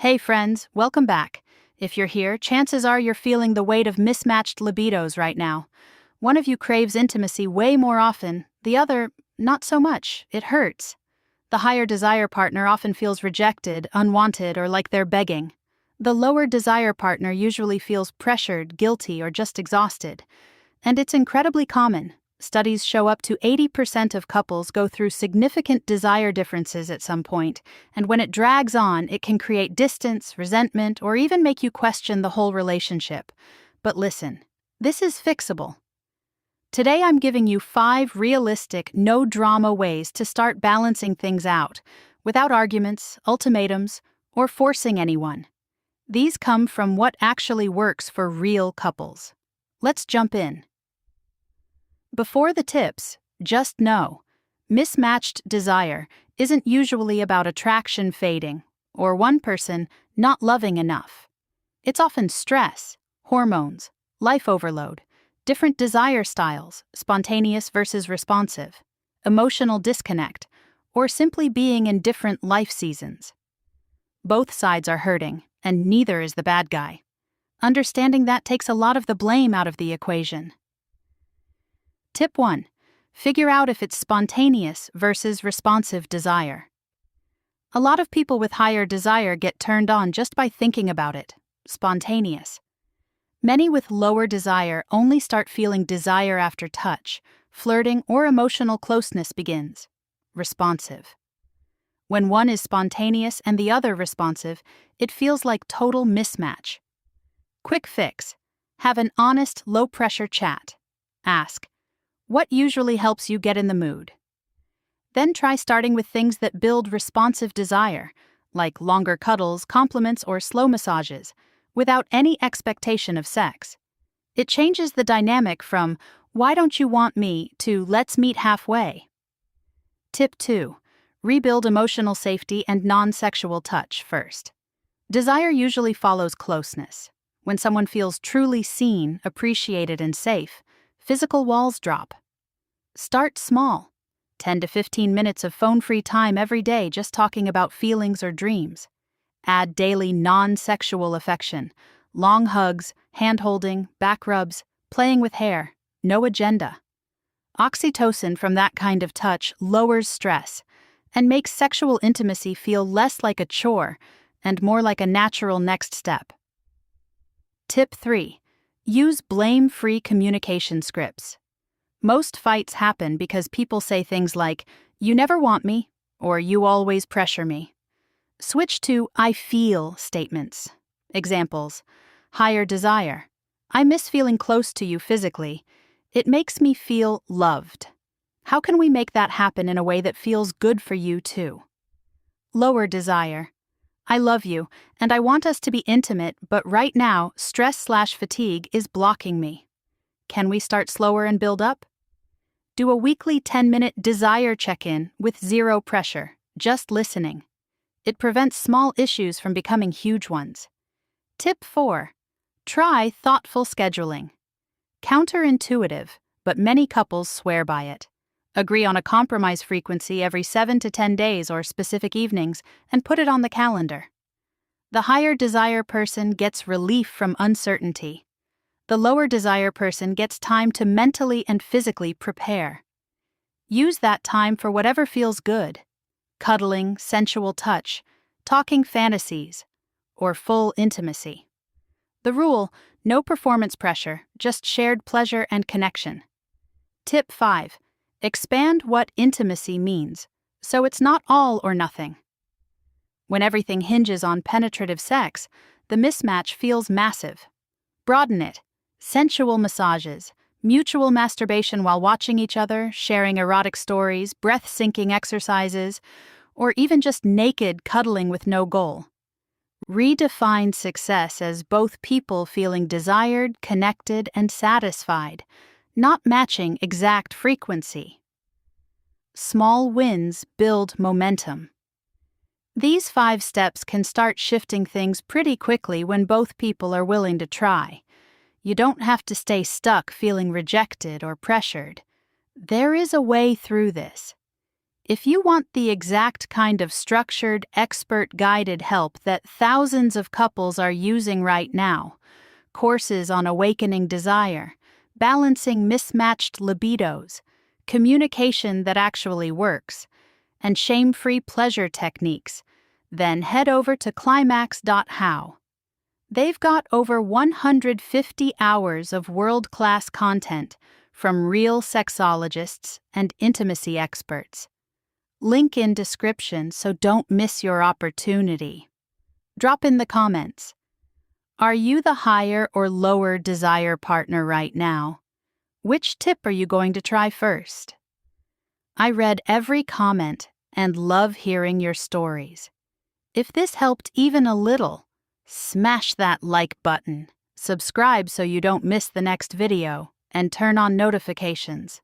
Hey friends, welcome back. If you're here, chances are you're feeling the weight of mismatched libidos right now. One of you craves intimacy way more often, the other, not so much. It hurts. The higher desire partner often feels rejected, unwanted, or like they're begging. The lower desire partner usually feels pressured, guilty, or just exhausted. And it's incredibly common. Studies show up to 80% of couples go through significant desire differences at some point, and when it drags on, it can create distance, resentment, or even make you question the whole relationship. But listen, this is fixable. Today I'm giving you 5 realistic, no-drama ways to start balancing things out, without arguments, ultimatums, or forcing anyone. These come from what actually works for real couples. Let's jump in. Before the tips, just know, mismatched desire isn't usually about attraction fading or one person not loving enough. It's often stress, hormones, life overload, different desire styles, spontaneous versus responsive, emotional disconnect, or simply being in different life seasons. Both sides are hurting, and neither is the bad guy. Understanding that takes a lot of the blame out of the equation. Tip 1. Figure out if it's spontaneous versus responsive desire. A lot of people with higher desire get turned on just by thinking about it. Spontaneous. Many with lower desire only start feeling desire after touch, flirting, or emotional closeness begins. Responsive. When one is spontaneous and the other responsive, it feels like total mismatch. Quick fix. Have an honest, low-pressure chat. Ask, what usually helps you get in the mood? Then try starting with things that build responsive desire, like longer cuddles, compliments, or slow massages, without any expectation of sex. It changes the dynamic from, why don't you want me, to let's meet halfway. Tip 2. Rebuild emotional safety and non-sexual touch first. Desire usually follows closeness. When someone feels truly seen, appreciated, and safe, physical walls drop. Start small. 10 to 15 minutes of phone-free time every day just talking about feelings or dreams. Add daily non-sexual affection, long hugs, hand-holding, back rubs, playing with hair, no agenda. Oxytocin from that kind of touch lowers stress and makes sexual intimacy feel less like a chore and more like a natural next step. Tip 3. Use blame-free communication scripts. Most fights happen because people say things like, you never want me, or you always pressure me. Switch to I feel statements. Examples, higher desire. I miss feeling close to you physically. It makes me feel loved. How can we make that happen in a way that feels good for you too? Lower desire. I love you, and I want us to be intimate, but right now, stress/fatigue is blocking me. Can we start slower and build up? Do a weekly 10-minute desire check-in with zero pressure, just listening. It prevents small issues from becoming huge ones. Tip 4. Try thoughtful scheduling. Counterintuitive, but many couples swear by it. Agree on a compromise frequency every 7 to 10 days or specific evenings and put it on the calendar. The higher desire person gets relief from uncertainty. The lower desire person gets time to mentally and physically prepare. Use that time for whatever feels good. Cuddling, sensual touch, talking fantasies, or full intimacy. The rule, no performance pressure, just shared pleasure and connection. Tip 5. Expand what intimacy means, so it's not all or nothing. When everything hinges on penetrative sex, the mismatch feels massive. Broaden it. Sensual massages, mutual masturbation while watching each other, sharing erotic stories, breath-sinking exercises, or even just naked cuddling with no goal. Redefine success as both people feeling desired, connected, and satisfied, not matching exact frequency. Small wins build momentum. These 5 steps can start shifting things pretty quickly when both people are willing to try. You don't have to stay stuck feeling rejected or pressured. There is a way through this. If you want the exact kind of structured, expert-guided help that thousands of couples are using right now, courses on awakening desire, balancing mismatched libidos, communication that actually works, and shame-free pleasure techniques, then head over to climax.how. They've got over 150 hours of world-class content from real sexologists and intimacy experts. Link in description so don't miss your opportunity. Drop in the comments. Are you the higher or lower desire partner right now? Which tip are you going to try first? I read every comment and love hearing your stories. If this helped even a little, smash that like button, subscribe so you don't miss the next video, and turn on notifications.